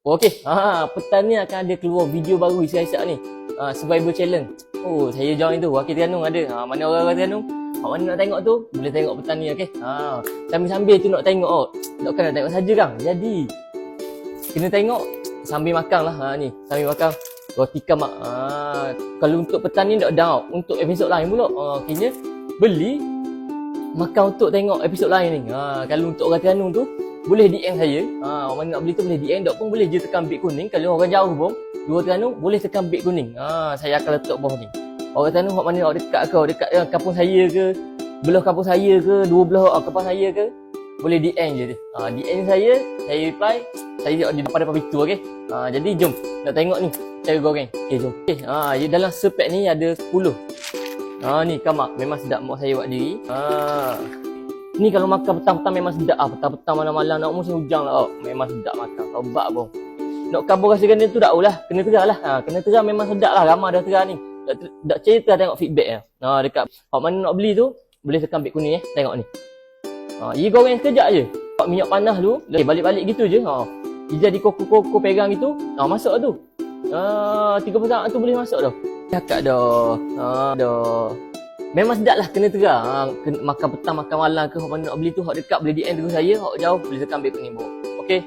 Okey, petang ni akan ada keluar video baru Isyak ni. Survival challenge. Oh, saya join tu. Wakil Terengganu ada. Mana orang-orang Terengganu? Mana nak tengok tu? Boleh tengok petang ni, okey. Sambil-sambil tu nak tengok. Takkan nak tengok saja kan? Jadi kena tengok sambil makan lah. Ni, sambil makan roti kamak. Kalau untuk petang ni tak down. Untuk episod lain pula. Kini beli makan untuk tengok episod lain ni. Kalau untuk orang Terengganu tu boleh DM saya. Orang nak beli tu boleh DM, tak pun boleh je tekan bit kuning. Kalau orang jauh pun, dua Terengganu boleh tekan bit kuning. Saya akan letak bawah ni. Orang Terengganu hok mana hok dekat ke, dekat kampung saya ke, belah kampung saya ke, dua belah kampung saya ke, boleh DM je dia. DM saya reply, saya di depan pintu, okey. Jadi jom nak tengok ni cara goreng. Okey, jom. Okey, dalam sepek ni ada 10. Ni kamak memang sedap mak saya buat diri. Ni kalau makan petang-petang memang sedap petang-petang malam-malam nak musim hujang lah. Memang sedap makan. Obat pun. Nak kabur rasa ganda tu tak tahulah. Kena terang lah. Kena terang memang sedap lah. Ramai dah terang ni. Tak cerita tengok feedback dekat hak mana nak beli tu boleh tekan bit kuning tengok ni. Dia goreng sekejap je. Pak minyak panas tu, balik-balik gitu je. Dia jadi koko-koko pegang gitu. Masuk tu. 30 saat tu boleh masuk dah. Cakap dah. Memang sedap lah, kena terang. Makan petang, makan malam ke, hak mana nak beli tu, hak dekat boleh DM terus saya, hak jauh boleh tekan bit kuning bawah. Okey.